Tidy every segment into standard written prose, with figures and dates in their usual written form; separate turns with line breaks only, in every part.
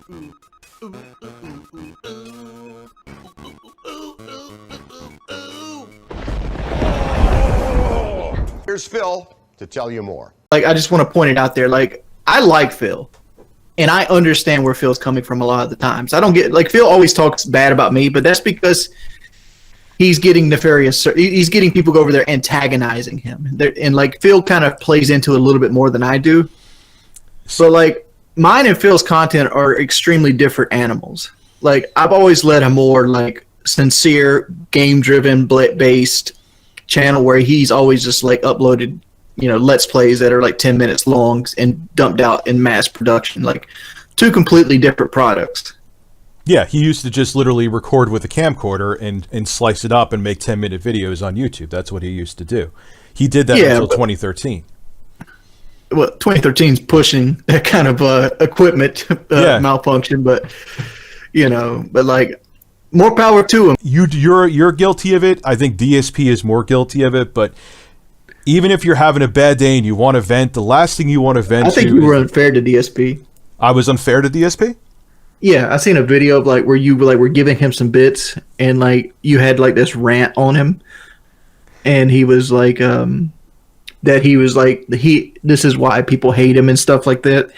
Here's Phil to tell you more.
Like, I just want to point it out there. Like, I like Phil, and I understand where Phil's coming from a lot of the times. I don't get, like, Phil always talks bad about me, but that's because he's getting nefarious. He's getting people go over there antagonizing him. And, like, Phil kind of plays into it a little bit more than I do. So, like, mine and Phil's content are extremely different animals. Like, I've always led a more, like, sincere, game-driven, based channel where he's always just, like, uploaded, you know, Let's Plays that are, like, 10 minutes long and dumped out in mass production. Like, two completely different products.
Yeah, he used to just literally record with a camcorder and slice it up and make 10-minute videos on YouTube. That's what he used to do. He did that until 2013.
Well, 2013's pushing that kind of equipment malfunction, but you know, but like, more power to him.
You're guilty of it. I think DSP is more guilty of it. But even if you're having a bad day and you want to vent, the last thing you want to vent.
I think you were unfair to DSP.
I was unfair to DSP.
Yeah, I seen a video of like where you were giving him some bits and like you had like this rant on him, and he was like that he was like this is why people hate him and stuff like that.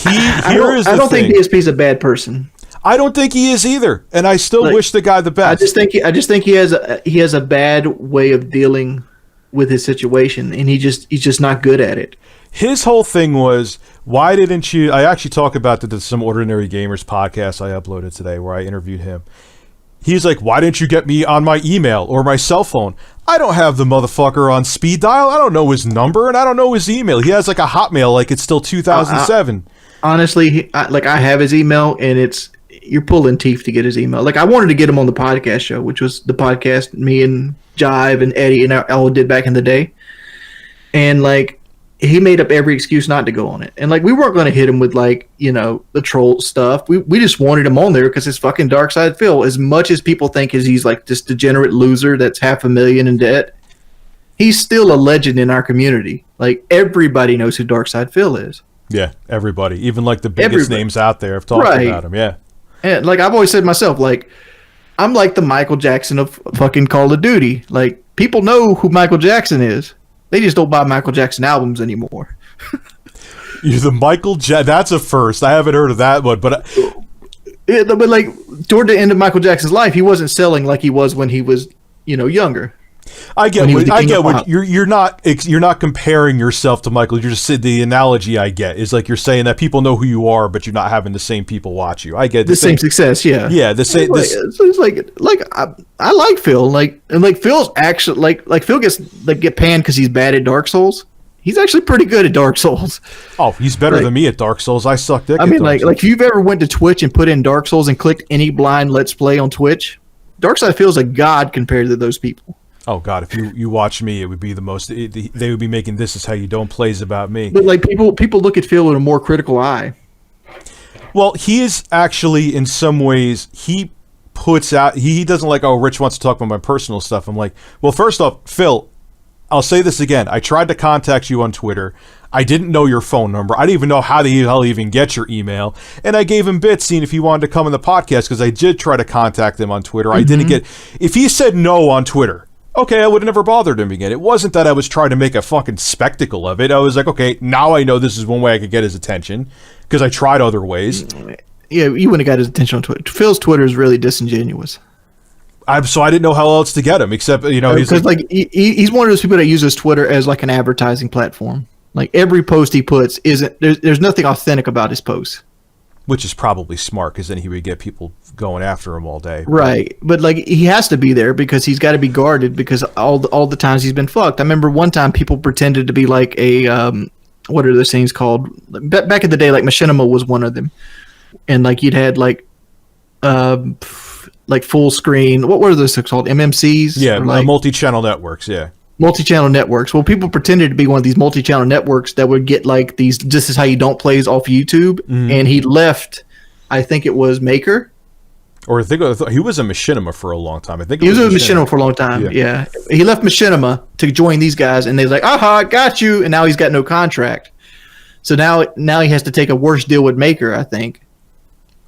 I don't think DSP's a bad person.
I don't think he is either, and I still wish the guy the best.
I just think he has a bad way of dealing with his situation, and he's just not good at it.
His whole thing was, why didn't you? I actually talk about some Ordinary Gamers podcast I uploaded today where I interviewed him. He's like, why didn't you get me on my email or my cell phone? I don't have the motherfucker on speed dial. I don't know his number, and I don't know his email. He has like a Hotmail, like it's still 2007.
Honestly, I have his email, and you're pulling teeth to get his email. Like, I wanted to get him on the podcast show, which was the podcast me and Jive and Eddie and I all did back in the day. And like, he made up every excuse not to go on it. And like, we weren't going to hit him with like, you know, the troll stuff. We just wanted him on there because it's fucking Dark Side Phil. As much as people think he's like this degenerate loser that's $500,000 in debt, he's still a legend in our community. Like, everybody knows who Dark Side Phil is.
Yeah, everybody. Even like the biggest names out there have talked about him. Yeah.
And like, I've always said myself, like, I'm like the Michael Jackson of fucking Call of Duty. Like, people know who Michael Jackson is. They just don't buy Michael Jackson albums anymore.
You're the Michael Jackson. That's a first. I haven't heard of that one, but
but like, toward the end of Michael Jackson's life, he wasn't selling like he was when he was, you know, younger.
I get what you're not comparing yourself to Michael. You're just the analogy I get is like you're saying that people know who you are, but you're not having the same people watch you. I get
the same success. Yeah.
The same.
It's like I like Phil. Like, and like Phil's actually like Phil get panned because he's bad at Dark Souls. He's actually pretty good at Dark Souls.
Oh, he's better than me at Dark Souls. I suck dick.
I mean, like if you've ever went to Twitch and put in Dark Souls and clicked any blind Let's Play on Twitch, Dark Side Phil's a god compared to those people.
Oh God! If you watch me, it would be the most. They would be making "This Is How You Don't" plays about me.
But like people look at Phil with a more critical eye.
Well, he is actually in some ways he puts out. He doesn't like. Oh, Rich wants to talk about my personal stuff. I'm like, well, first off, Phil, I'll say this again. I tried to contact you on Twitter. I didn't know your phone number. I didn't even know how the hell to even get your email. And I gave him bits seeing if he wanted to come on the podcast because I did try to contact him on Twitter. I didn't get. If he said no on Twitter. Okay, I would have never bothered him again. It wasn't that I was trying to make a fucking spectacle of it. I was like, okay, now I know this is one way I could get his attention because I tried other ways.
Yeah, you wouldn't have got his attention on Twitter. Phil's Twitter is really disingenuous.
So I didn't know how else to get him except, you know,
he's like he's one of those people that uses Twitter as like an advertising platform. Like, every post he puts there's nothing authentic about his posts.
Which is probably smart because then he would get people going after him all day.
Right. But like, he has to be there because he's got to be guarded because all the times he's been fucked. I remember one time people pretended to be like a, what are those things called? Back in the day, like Machinima was one of them. And like, you'd had like full screen. What were those called? MMCs?
Yeah. Multi-channel networks. Yeah.
Multi-channel networks. Well, people pretended to be one of these multi-channel networks that would get like these "This Is How You Don't" plays off YouTube, and he left. I think it was Maker,
or I think he was a Machinima for a long time. I think
he was a Machinima for a long time. Yeah, he left Machinima to join these guys, and they're like, "Aha, got you!" And now he's got no contract. So now he has to take a worse deal with Maker, I think.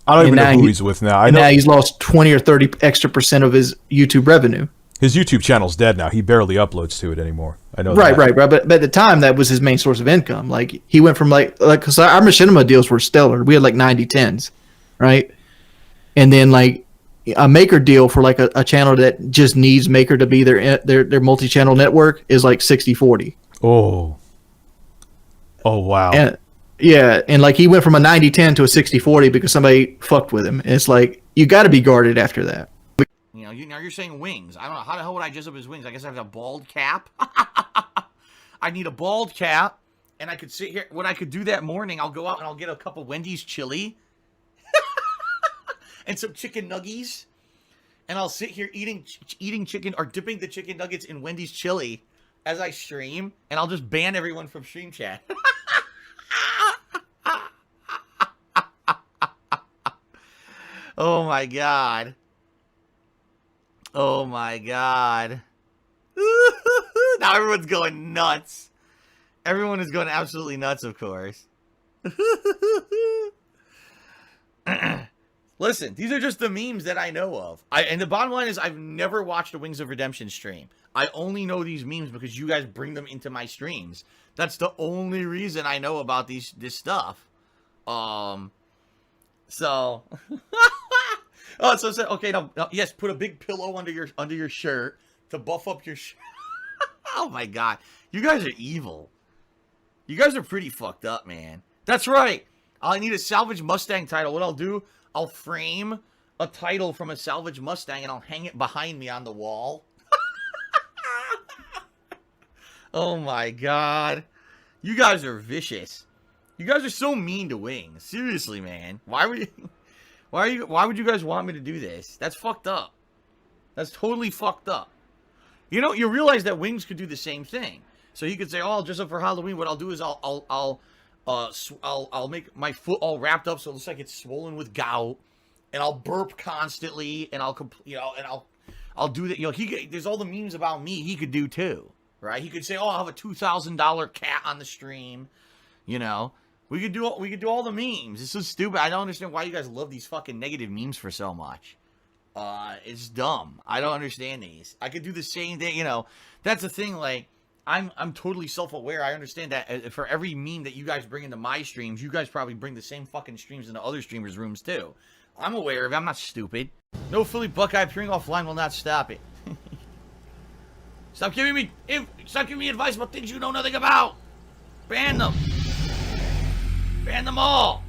I don't even know who he's with now. I know
now he's lost 20 or 30 extra % of his YouTube revenue.
his YouTube channel's dead now. He barely uploads to it anymore. I know
Right.
that.
But at the time, that was his main source of income. Like, he went from because our machinima deals were stellar. We had like 90/10s, right? And then like a Maker deal for like a channel that just needs Maker to be their multi-channel network is like 60/40.
Oh wow.
And yeah, and like he went from a 90/10 to a 60/40 because somebody fucked with him. And it's like, you got to be guarded after that.
You know, now you're saying wings. I don't know. How the hell would I dress up his wings? I guess I have a bald cap. I need a bald cap, and I could sit here. When I could do that morning, I'll go out and I'll get a cup of Wendy's chili and some chicken nuggies, and I'll sit here eating chicken or dipping the chicken nuggets in Wendy's chili as I stream, and I'll just ban everyone from stream chat. Oh my god. Oh my god. Now everyone's going nuts. Everyone is going absolutely nuts, of course. Listen, these are just the memes that I know of. And the bottom line is, I've never watched a Wings of Redemption stream. I only know these memes because you guys bring them into my streams. That's the only reason I know about this stuff. So oh, so okay, now yes, put a big pillow under your shirt to buff up your shirt. Oh my god, you guys are evil. You guys are pretty fucked up, man. That's right. I need a salvage Mustang title. What I'll do, I'll frame a title from a salvage Mustang and I'll hang it behind me on the wall. Oh my god, you guys are vicious. You guys are so mean to Wings. Seriously, man. Why would you guys want me to do this? That's fucked up. That's totally fucked up. You know, you realize that Wings could do the same thing. So he could say, "Oh, I'll dress up for Halloween. What I'll do is I'll make my foot all wrapped up so it looks like it's swollen with gout, and I'll burp constantly, and I'll do that. You know, there's all the memes about me he could do too, right? He could say, "Oh, I'll have a $2,000 cat on the stream," you know. We could do all the memes. It's so stupid. I don't understand why you guys love these fucking negative memes for so much. It's dumb. I don't understand these. I could do the same thing, you know. That's the thing, like, I'm totally self-aware. I understand that for every meme that you guys bring into my streams, you guys probably bring the same fucking streams into other streamers' rooms too. I'm aware of it. I'm not stupid. No Philly Buckeye appearing offline will not stop it. Stop giving me advice about things you know nothing about. Ban them. Ban them all.